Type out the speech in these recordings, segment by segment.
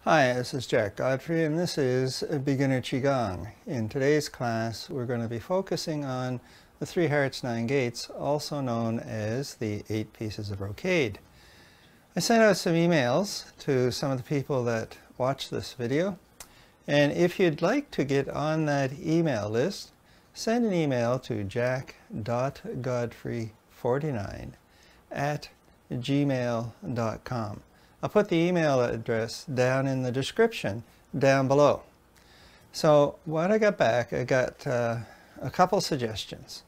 Hi, this is Jack Godfrey, and this is Beginner Qigong. In today's class, we're going to be focusing on the 3 hearts, 9 gates, also known as the 8 pieces of Brocade. I sent out some emails to some of the people that watch this video, and if you'd like to get on that email list, send an email to jack.godfrey49@gmail.com. I'll put the email address down in the description down below. So what I got back, I got a couple suggestions.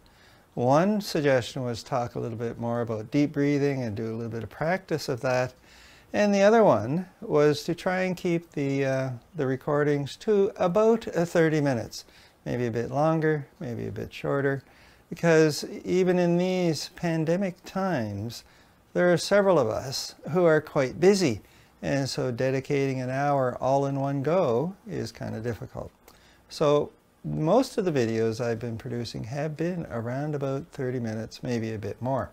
One suggestion was talk a little bit more about deep breathing and do a little bit of practice of that. And the other one was to try and keep the recordings to about 30 minutes. Maybe a bit longer, maybe a bit shorter. Because even in these pandemic times, there are several of us who are quite busy, and so dedicating an hour all in one go is kind of difficult. So most of the videos I've been producing have been around about 30 minutes, maybe a bit more.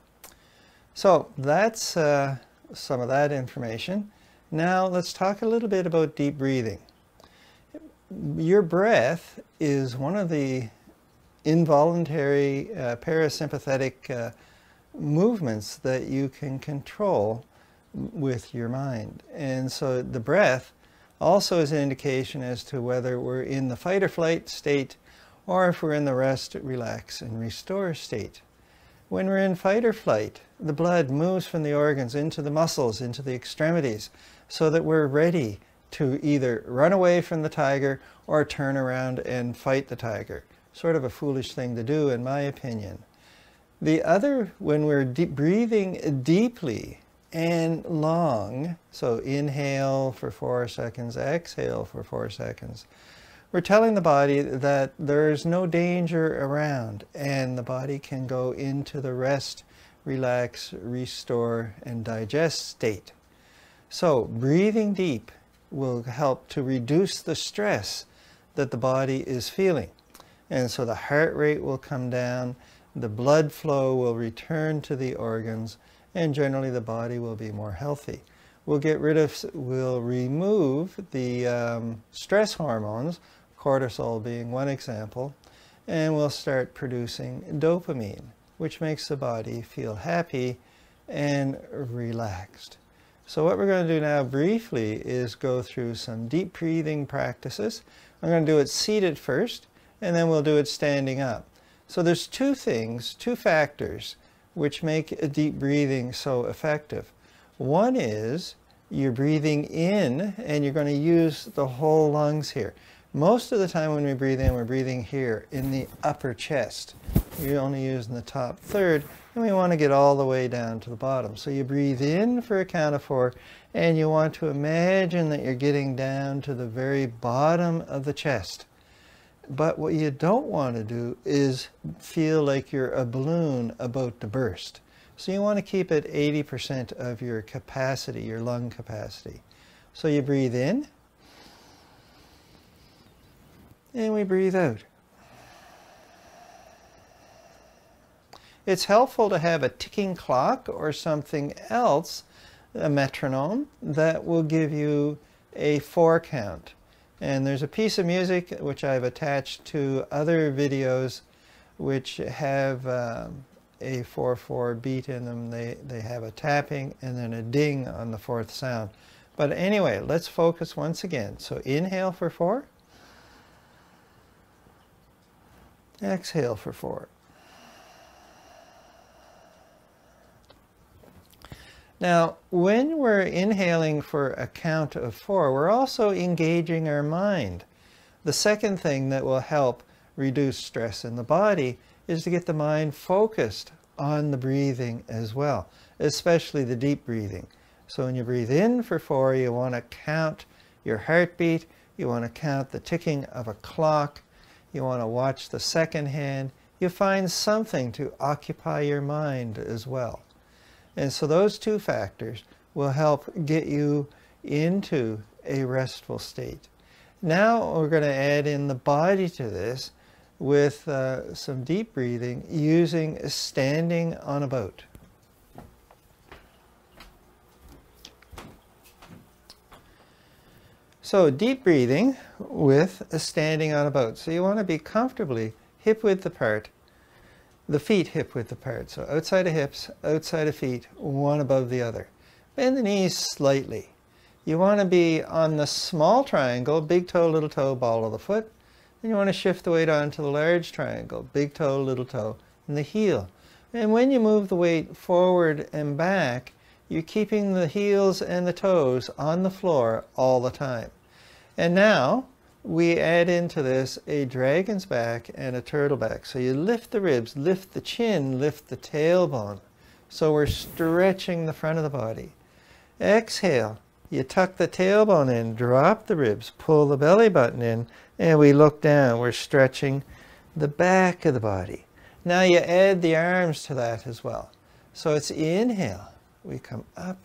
So that's some of that information. Now let's talk a little bit about deep breathing. Your breath is one of the involuntary parasympathetic movements that you can control with your mind. And so the breath also is an indication as to whether we're in the fight or flight state or if we're in the rest, relax, and restore state. When we're in fight or flight, the blood moves from the organs into the muscles, into the extremities, so that we're ready to either run away from the tiger or turn around and fight the tiger. Sort of a foolish thing to do, in my opinion. The other, when we're breathing deeply and long, so inhale for 4 seconds, exhale for 4 seconds, we're telling the body that there's no danger around and the body can go into the rest, relax, restore, and digest state. So breathing deep will help to reduce the stress that the body is feeling. And so the heart rate will come down, the blood flow will return to the organs, and generally the body will be more healthy. We'll remove the stress hormones, cortisol being one example, and we'll start producing dopamine, which makes the body feel happy and relaxed. So what we're going to do now briefly is go through some deep breathing practices. I'm going to do it seated first, and then we'll do it standing up. So there's two factors which make deep breathing so effective. One is you're breathing in and you're going to use the whole lungs here. Most of the time when we breathe in, we're breathing here in the upper chest. You're only using the top third, and we want to get all the way down to the bottom. So you breathe in for a count of 4, and you want to imagine that you're getting down to the very bottom of the chest. But what you don't want to do is feel like you're a balloon about to burst. So you want to keep at 80% of your capacity, your lung capacity. So you breathe in, and we breathe out. It's helpful to have a ticking clock or something else, a metronome, that will give you a 4 count. And there's a piece of music which I've attached to other videos which have a 4/4 beat in them. They have a tapping and then a ding on the 4th sound. But anyway, let's focus once again. So inhale for 4. Exhale for 4. Now, when we're inhaling for a count of 4, we're also engaging our mind. The second thing that will help reduce stress in the body is to get the mind focused on the breathing as well, especially the deep breathing. So when you breathe in for 4, you want to count your heartbeat, you want to count the ticking of a clock, you want to watch the second hand. You find something to occupy your mind as well. And so those two factors will help get you into a restful state. Now we're going to add in the body to this with some deep breathing using standing on a boat. So deep breathing with a standing on a boat. So you want to be comfortably hip width apart, the feet hip width apart. So outside of hips, outside of feet, one above the other. Bend the knees slightly. You want to be on the small triangle, big toe, little toe, ball of the foot. And you want to shift the weight onto the large triangle, big toe, little toe, and the heel. And when you move the weight forward and back, you're keeping the heels and the toes on the floor all the time. And now we add into this a dragon's back and a turtle back. So you lift the ribs, lift the chin, lift the tailbone. So we're stretching the front of the body. Exhale. You tuck the tailbone in, drop the ribs, pull the belly button in, and we look down. We're stretching the back of the body. Now you add the arms to that as well. So it's inhale. We come up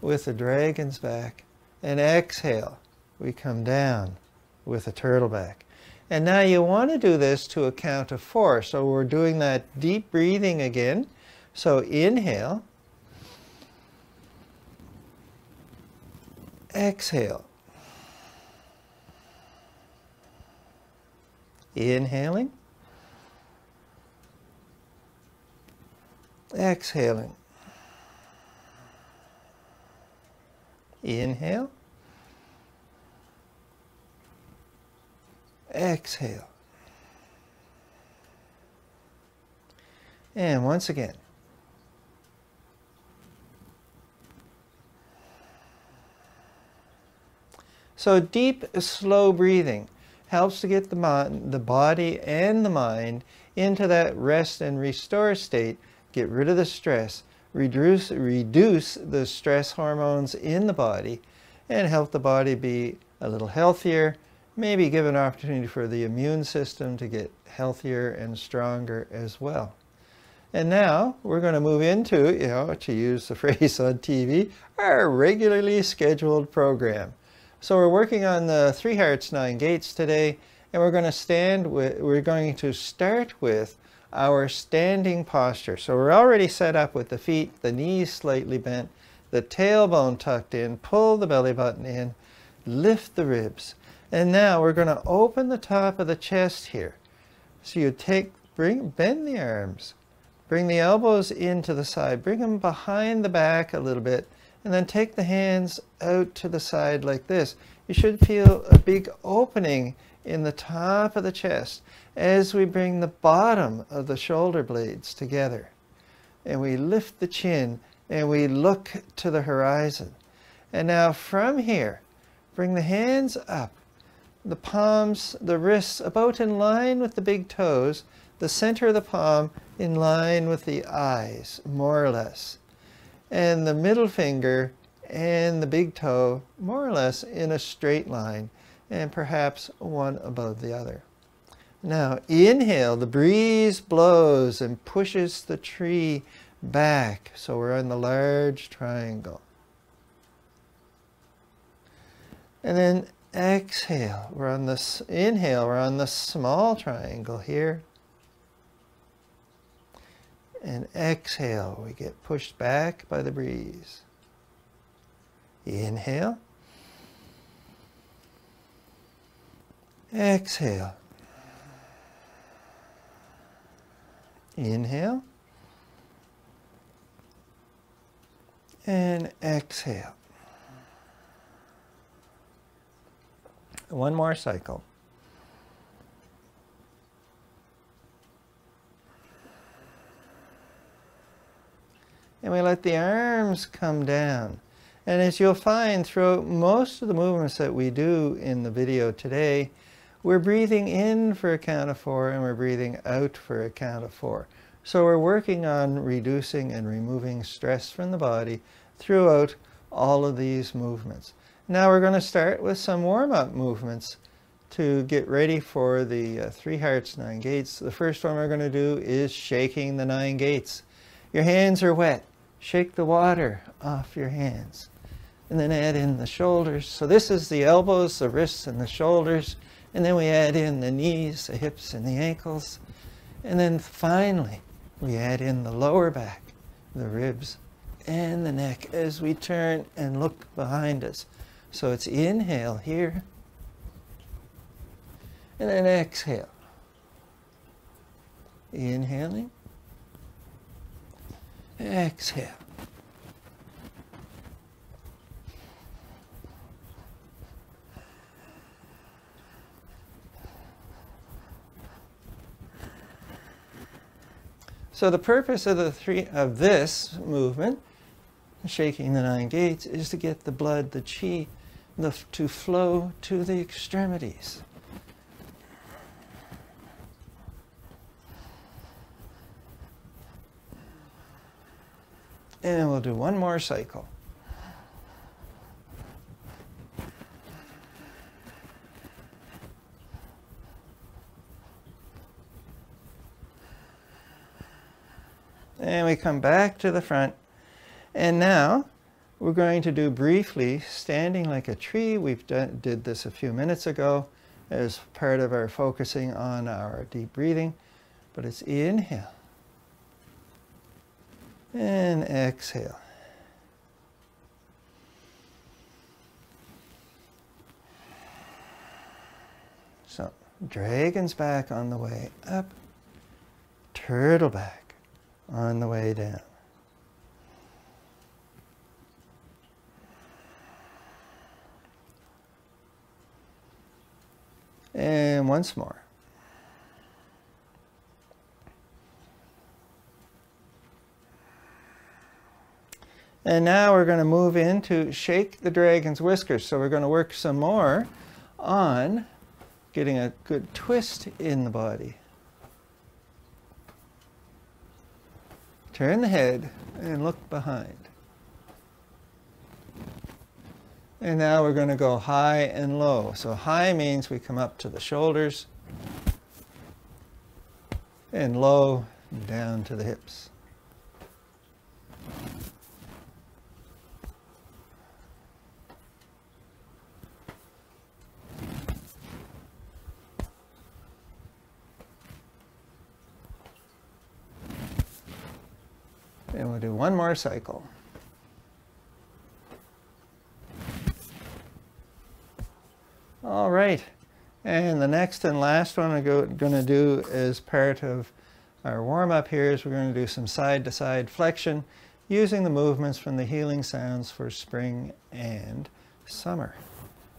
with a dragon's back, and exhale. We come down with a turtle back. And now you want to do this to a count of 4. So we're doing that deep breathing again. So inhale. Exhale. Inhaling. Exhaling. Inhale. Exhale. And once again. So deep, slow breathing helps to get the body and the mind into that rest and restore state, get rid of the stress, reduce the stress hormones in the body, and help the body be a little healthier, maybe give an opportunity for the immune system to get healthier and stronger as well. And now we're going to move into, to use the phrase on TV, our regularly scheduled program. So we're working on the 3 hearts, 9 gates today, and we're going to start with our standing posture. So we're already set up with the feet, the knees slightly bent, the tailbone tucked in, pull the belly button in, lift the ribs. And now we're going to open the top of the chest here. So you bend the arms, bring the elbows into the side, bring them behind the back a little bit, and then take the hands out to the side like this. You should feel a big opening in the top of the chest as we bring the bottom of the shoulder blades together. And we lift the chin and we look to the horizon. And now from here, bring the hands up, the palms, the wrists about in line with the big toes, the center of the palm in line with the eyes, more or less. And the middle finger and the big toe more or less in a straight line, and perhaps one above the other. Now inhale, the breeze blows and pushes the tree back, so we're on the large triangle. And then exhale, inhale, we're on the small triangle here. And exhale, we get pushed back by the breeze. Inhale. Exhale. Inhale. And exhale. One more cycle. And we let the arms come down. And as you'll find throughout most of the movements that we do in the video today, we're breathing in for a count of 4 and we're breathing out for a count of 4. So we're working on reducing and removing stress from the body throughout all of these movements. Now we're going to start with some warm-up movements to get ready for the 3 hearts, 9 gates. The first one we're going to do is shaking the 9 gates. Your hands are wet. Shake the water off your hands. And then add in the shoulders. So this is the elbows, the wrists, and the shoulders. And then we add in the knees, the hips, and the ankles. And then finally, we add in the lower back, the ribs, and the neck as we turn and look behind us. So it's inhale here, and then exhale. Inhaling, exhale. So the purpose of this movement, shaking the 9 gates, is to get the blood, the qi, to flow to the extremities. And we'll do one more cycle. And we come back to the front. And now we're going to do briefly standing like a tree. Did this a few minutes ago as part of our focusing on our deep breathing. But it's inhale and exhale. So dragon's back on the way up, turtle back on the way down. And once more. And now we're going to move into shake the dragon's whiskers. So we're going to work some more on getting a good twist in the body. Turn the head and look behind. And now we're going to go high and low. So high means we come up to the shoulders, and low down to the hips. And we'll do one more cycle. All right, and the next and last one we're going to do as part of our warm-up here is we're going to do some side-to-side flexion using the movements from the healing sounds for spring and summer.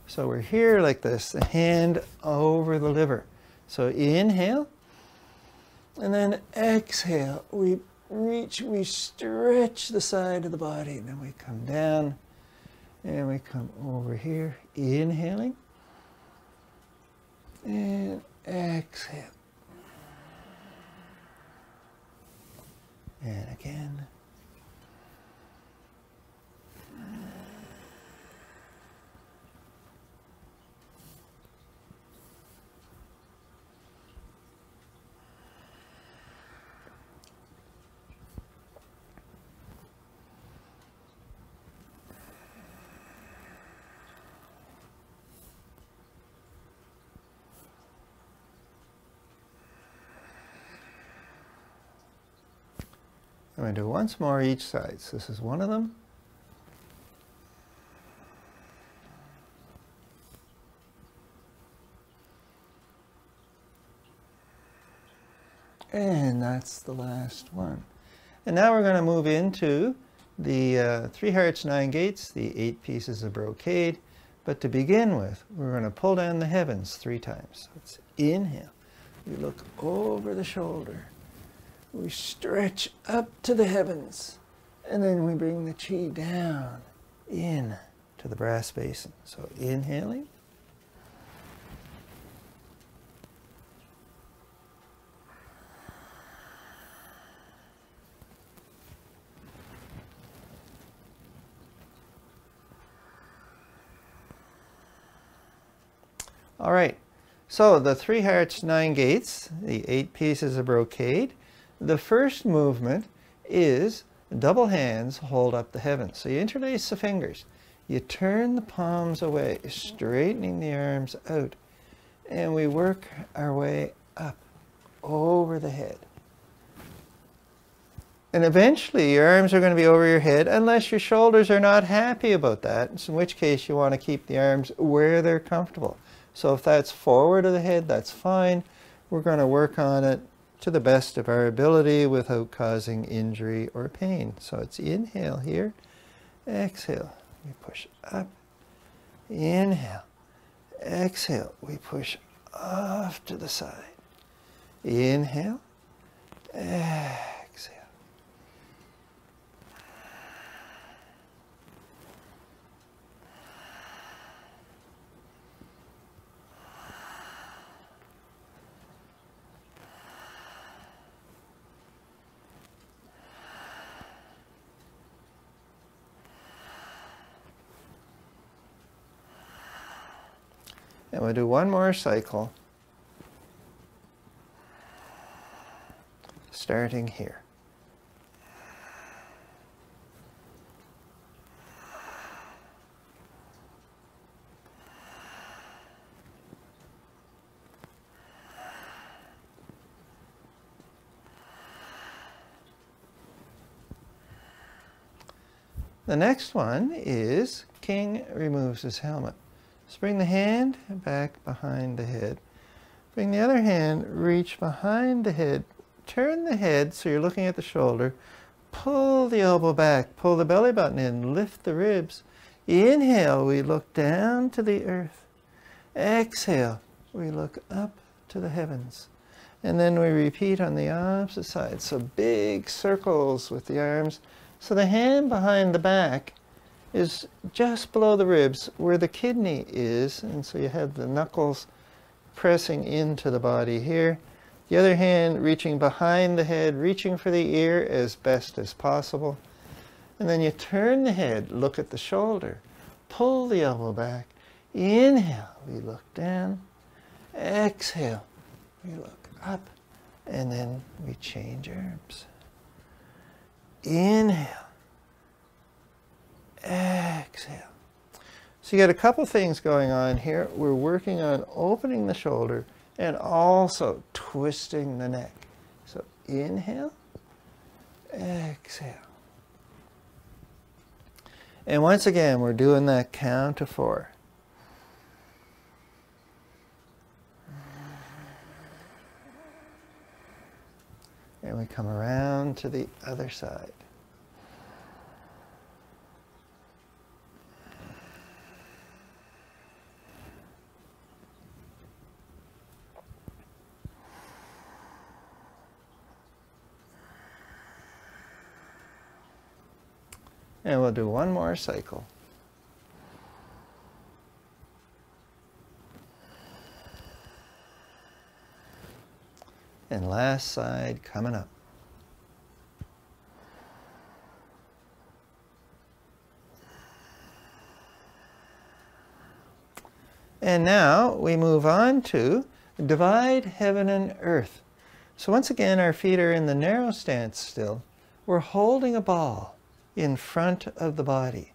So we're here like this, the hand over the liver. So inhale, and then exhale. We reach, we stretch the side of the body, and then we come down, and we come over here, inhaling. And exhale. And again. I'm going to do once more each side. So this is one of them. And that's the last one. And now we're going to move into the 3 hearts, 9 gates, the 8 pieces of brocade. But to begin with, we're going to pull down the heavens 3 times. So it's inhale. We look over the shoulder. We stretch up to the heavens, and then we bring the chi down in to the brass basin. So inhaling. All right, so the 3 hearts, 9 gates, the 8 pieces of brocade. The first movement is double hands hold up the heavens. So you interlace the fingers. You turn the palms away, straightening the arms out. And we work our way up over the head. And eventually your arms are going to be over your head unless your shoulders are not happy about that, in which case you want to keep the arms where they're comfortable. So if that's forward of the head, that's fine. We're going to work on it to the best of our ability without causing injury or pain. So it's inhale here, exhale, we push up, inhale, exhale, we push off to the side. Inhale, exhale. And we'll do one more cycle, starting here. The next one is King removes his helmet. So bring the hand back behind the head. Bring the other hand, reach behind the head. Turn the head so you're looking at the shoulder. Pull the elbow back. Pull the belly button in. Lift the ribs. Inhale, we look down to the earth. Exhale, we look up to the heavens. And then we repeat on the opposite side. So big circles with the arms. So the hand behind the back is just below the ribs where the kidney is, and so you have the knuckles pressing into the body here. The other hand reaching behind the head, reaching for the ear as best as possible. And then you turn the head, look at the shoulder, pull the elbow back. Inhale, we look down. Exhale, we look up, and then we change arms. Inhale. Exhale. So you got a couple things going on here. We're working on opening the shoulder and also twisting the neck. So inhale, exhale. And once again, we're doing that count to 4. And we come around to the other side. And we'll do one more cycle. And last side coming up. And now we move on to divide heaven and earth. So once again, our feet are in the narrow stance still. We're holding a ball in front of the body.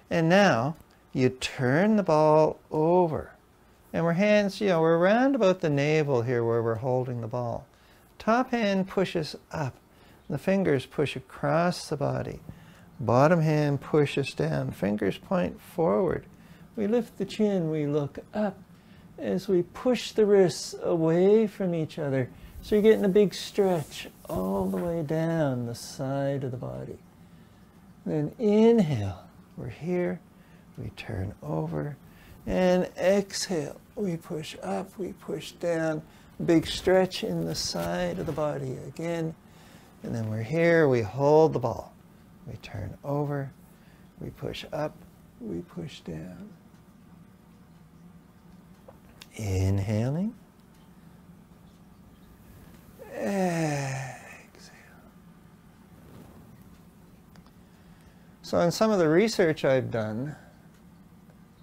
And now you turn the ball over. And we're hands, we're around about the navel here where we're holding the ball. Top hand pushes up. The fingers push across the body. Bottom hand pushes down. Fingers point forward. We lift the chin, we look up as we push the wrists away from each other. So you're getting a big stretch all the way down the side of the body. Then inhale, we're here, we turn over, and exhale, we push up, we push down, big stretch in the side of the body again, and then we're here, we hold the ball, we turn over, we push up, we push down. Inhaling, So in some of the research I've done,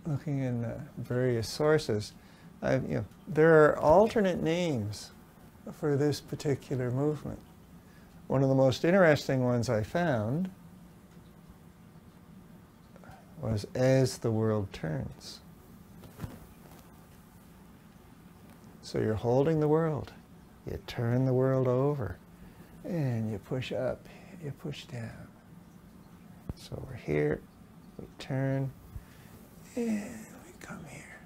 looking in various sources, there are alternate names for this particular movement. One of the most interesting ones I found was as the world turns. So you're holding the world, you turn the world over, and you push up, you push down. So we're here, we turn, and we come here.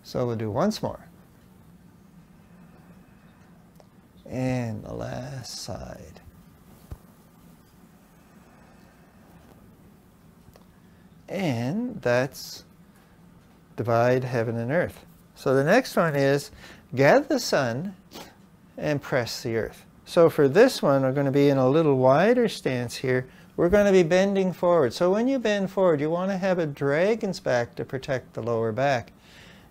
So we'll do once more. And the last side. And that's divide heaven and earth. So the next one is gather the sun and press the earth. So for this one, we're going to be in a little wider stance here. We're going to be bending forward. So when you bend forward, you want to have a dragon's back to protect the lower back.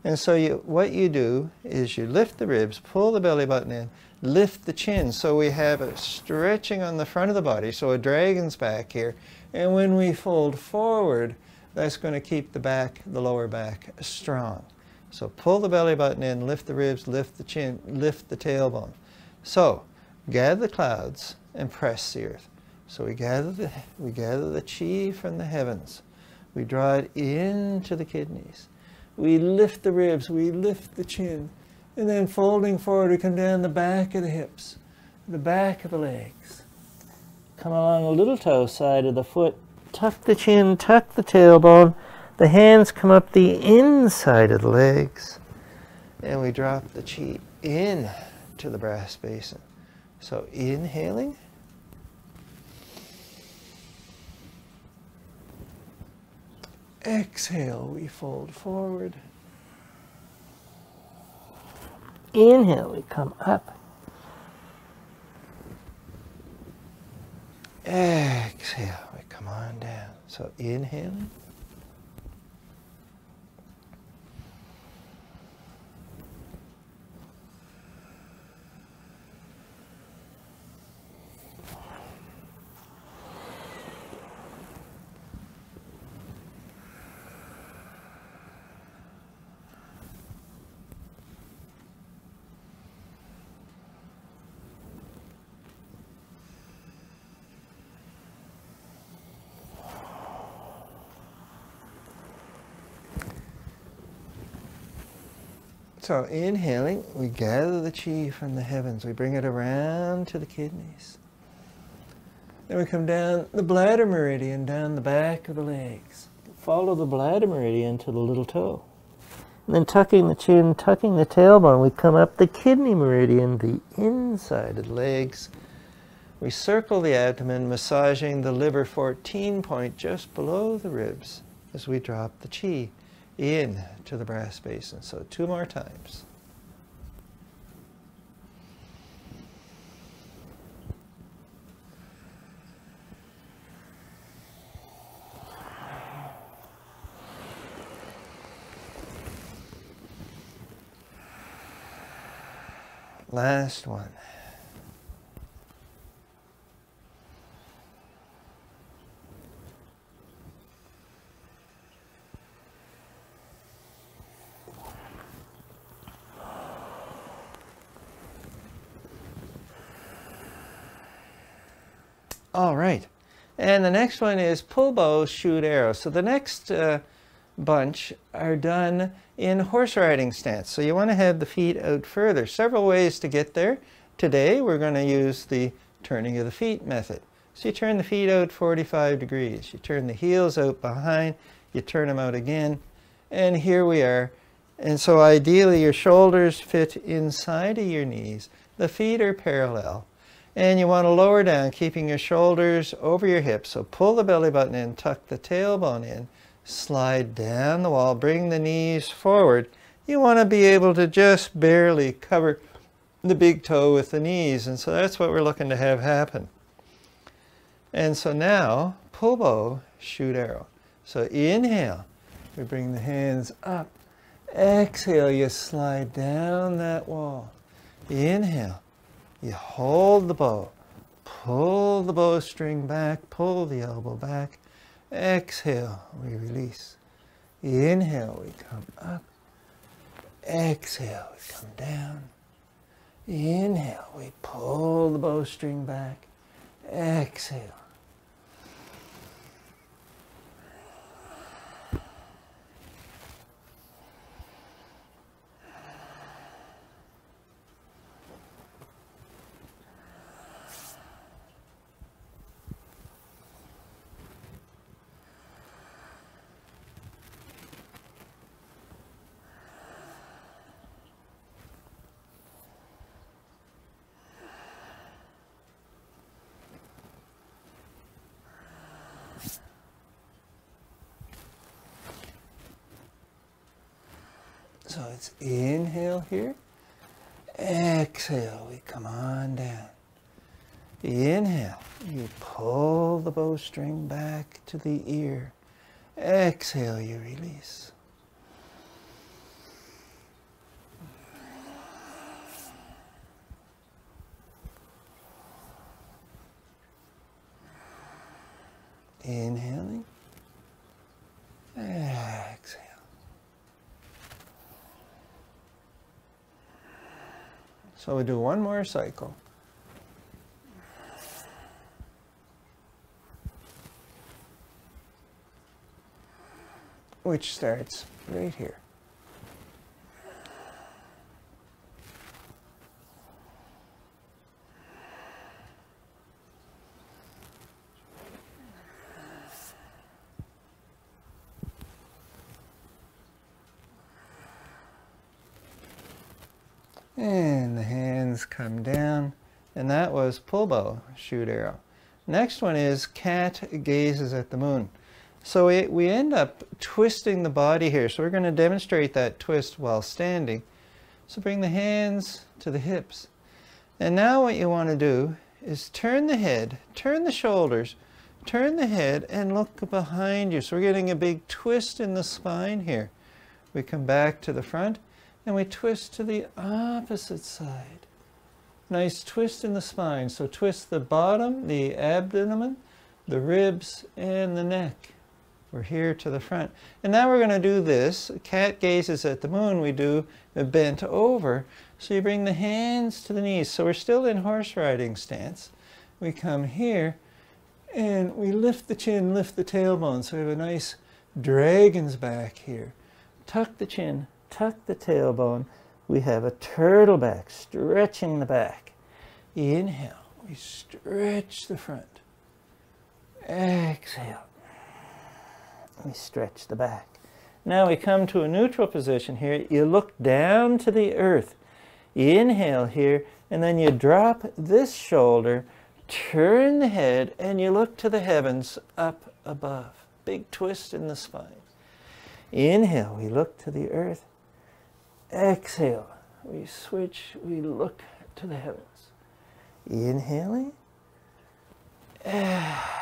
And so what you do is you lift the ribs, pull the belly button in, lift the chin. So we have a stretching on the front of the body, so a dragon's back here. And when we fold forward, that's going to keep the back, the lower back, strong. So pull the belly button in, lift the ribs, lift the chin, lift the tailbone. So gather the clouds and press the earth. So we gather the chi from the heavens. We draw it into the kidneys. We lift the ribs, we lift the chin, and then folding forward, we come down the back of the hips, the back of the legs. Come along the little toe side of the foot, tuck the chin, tuck the tailbone. The hands come up the inside of the legs, and we drop the chi in to the brass basin. So inhaling. Exhale, we fold forward. Inhale, we come up. Exhale, we come on down. So inhaling. So inhaling, we gather the chi from the heavens. We bring it around to the kidneys. Then we come down the bladder meridian, down the back of the legs. Follow the bladder meridian to the little toe. And then tucking the chin, tucking the tailbone, we come up the kidney meridian, the inside of the legs. We circle the abdomen, massaging the liver 14 point just below the ribs as we drop the chi in to the brass basin. So 2 more times. Last one. All right, and the next one is pull bow, shoot arrow. So the next bunch are done in horse riding stance. So you want to have the feet out further. Several ways to get there. Today we're going to use the turning of the feet method. So you turn the feet out 45 degrees. You turn the heels out behind. You turn them out again. And here we are. And so ideally your shoulders fit inside of your knees. The feet are parallel. And you want to lower down, keeping your shoulders over your hips. So pull the belly button in, tuck the tailbone in, slide down the wall, bring the knees forward. You want to be able to just barely cover the big toe with the knees. And so that's what we're looking to have happen. And so now, pull bow, shoot arrow. So inhale, we bring the hands up. Exhale, you slide down that wall. Inhale. You hold the bow, pull the bowstring back, pull the elbow back. Exhale, we release. Inhale, we come up. Exhale, we come down. Inhale, we pull the bowstring back. Exhale. So it's inhale here. Exhale, we come on down. Inhale, you pull the bowstring back to the ear. Exhale, you release. Inhaling. Exhale. So we do one more cycle. Which starts right here. And the hands come down, and that was pull bow, shoot arrow. Next one is cat gazes at the moon. So we end up twisting the body here. So we're going to demonstrate that twist while standing. So bring the hands to the hips. And now what you want to do is turn the head, turn the shoulders, turn the head, and look behind you. So we're getting a big twist in the spine here. We come back to the front, and we twist to the opposite side. Nice twist in the spine. So twist the bottom, the abdomen, the ribs, and the neck. We're here to the front. And now we're going to do this. Cat gazes at the moon. We do a bent over. So you bring the hands to the knees. So we're still in horse riding stance. We come here, and we lift the chin, lift the tailbone. So we have a nice dragon's back here. Tuck the chin. Tuck the tailbone. We have a turtle back, stretching the back. Inhale, we stretch the front. Exhale, we stretch the back. Now we come to a neutral position here. You look down to the earth. Inhale here, and then you drop this shoulder, turn the head, and you look to the heavens up above. Big twist in the spine. Inhale, we look to the earth. Exhale, we switch, we look to the heavens. Inhaling, exhale.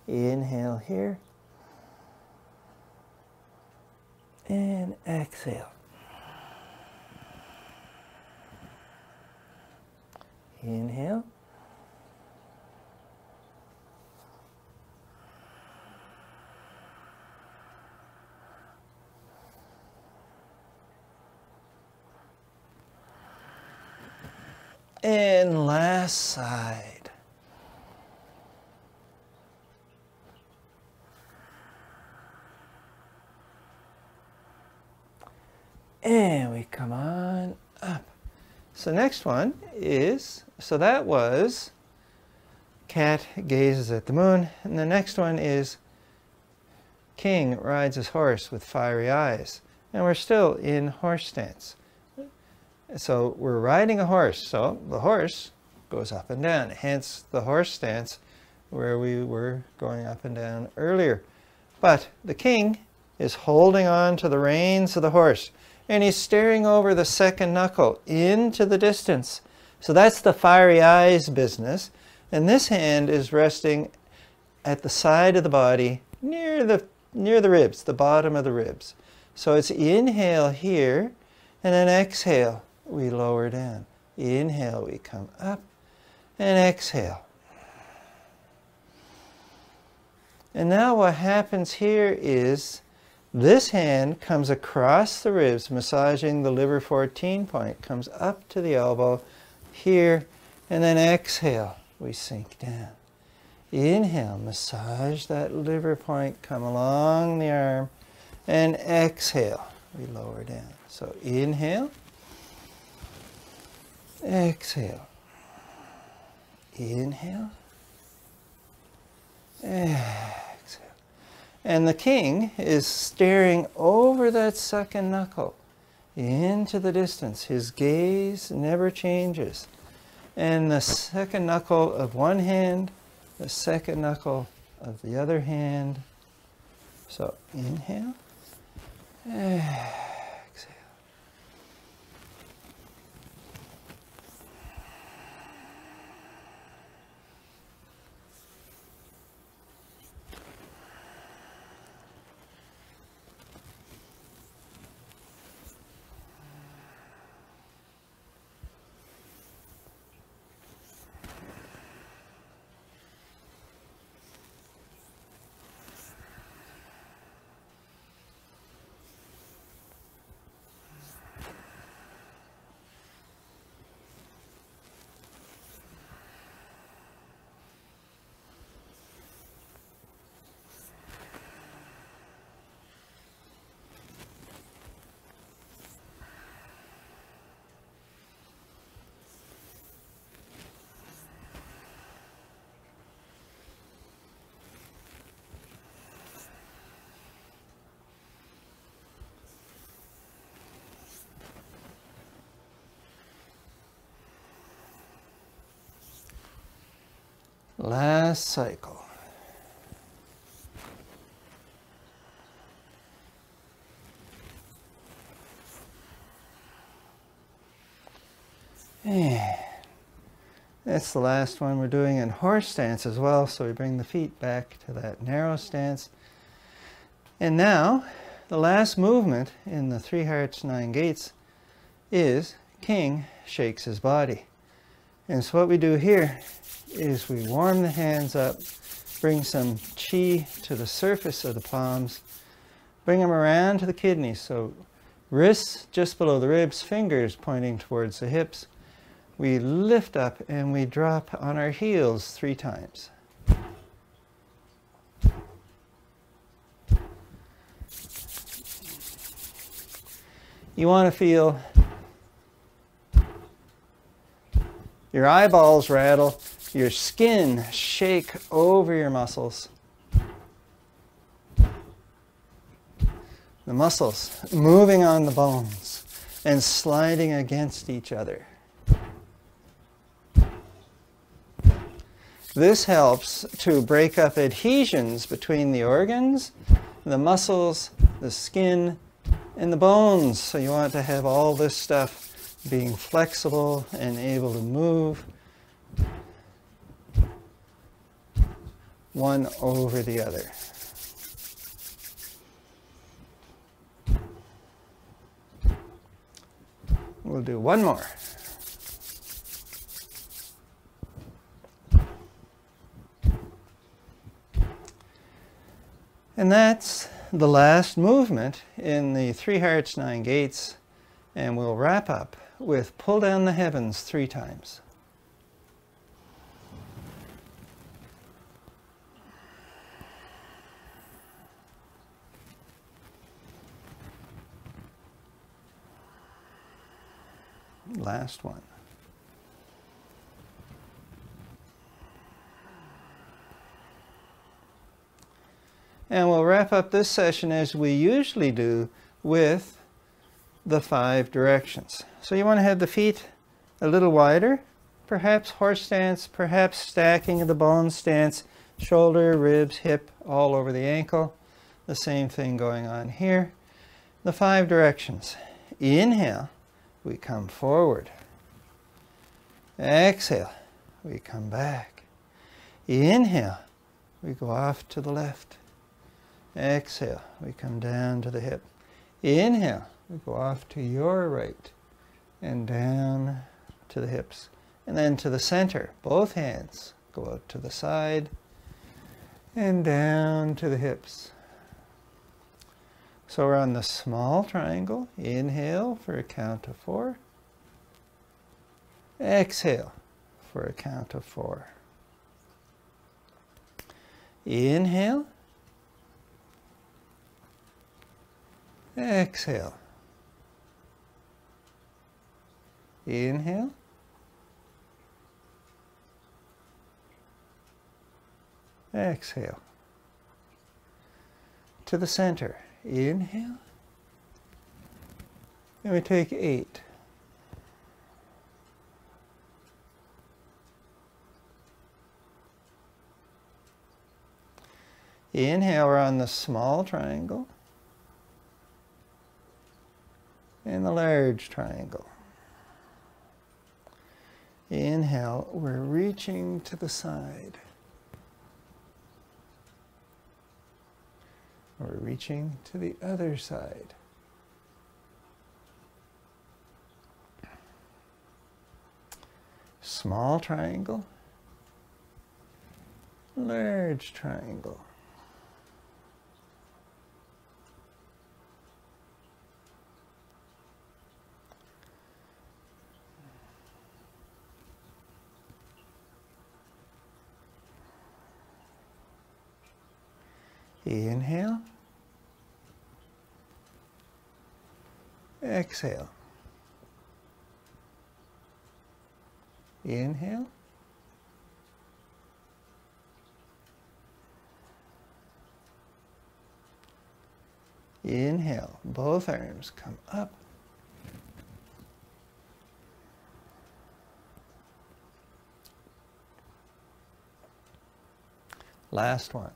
Inhale here, and exhale. Inhale. And last side. And we come on up. So next one is, so that was cat gazes at the moon. And the next one is king rides his horse with fiery eyes. And we're still in horse stance. So we're riding a horse. So the horse goes up and down. Hence the horse stance where we were going up and down earlier. But the king is holding on to the reins of the horse. And he's staring over the second knuckle into the distance. So that's the fiery eyes business. And this hand is resting at the side of the body near the ribs, the bottom of the ribs. So it's inhale here, and then exhale, we lower down. Inhale, we come up, and exhale. And now what happens here is this hand comes across the ribs, massaging the liver 14 point, comes up to the elbow here, and then exhale, we sink down. Inhale, massage that liver point, come along the arm, and exhale, we lower down. So inhale, Exhale. Inhale. Exhale. And the king is staring over that second knuckle into the distance. His gaze never changes. And the second knuckle of one hand, the second knuckle of the other hand. So inhale. Exhale. Last cycle. And that's the last one we're doing in horse stance as well, so we bring the feet back to that narrow stance. And now, the last movement in the 3 hearts, 9 gates is king shakes his body. And so what we do here is we warm the hands up, bring some chi to the surface of the palms, bring them around to the kidneys. So wrists just below the ribs, fingers pointing towards the hips. We lift up and we drop on our heels 3 times. You want to feel your eyeballs rattle, your skin shake over your muscles. The muscles moving on the bones and sliding against each other. This helps to break up adhesions between the organs, the muscles, the skin, and the bones. So you want to have all this stuff being flexible and able to move one over the other. We'll do one more. And that's the last movement in the 3 hearts, 9 gates, and we'll wrap up with pull down the heavens 3 times. Last one. And we'll wrap up this session as we usually do with the 5 directions. So you want to have the feet a little wider, perhaps horse stance, perhaps stacking of the bones stance, shoulder, ribs, hip, all over the ankle. The same thing going on here. The 5 directions. Inhale, we come forward. Exhale, we come back. Inhale, we go off to the left. Exhale, we come down to the hip. Inhale, we go off to your right and down to the hips. And then to the center, both hands go out to the side and down to the hips. So we're on the small triangle. Inhale for a count of 4. Exhale for a count of 4. Inhale. Exhale. Inhale. exhale. To the center, inhale. And we take 8. Inhale, we're on the small triangle and the large triangle. Inhale, we're reaching to the side. We're reaching to the other side. Small triangle, large triangle. Inhale, exhale. Inhale, inhale, both arms come up. Last one.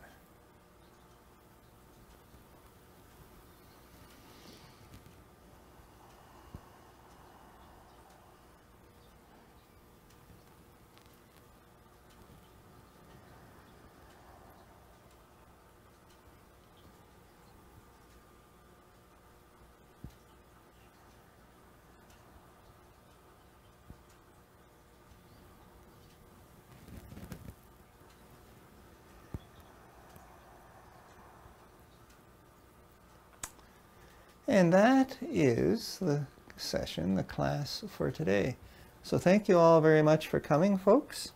And that is the session, the class for today. So thank you all very much for coming, folks.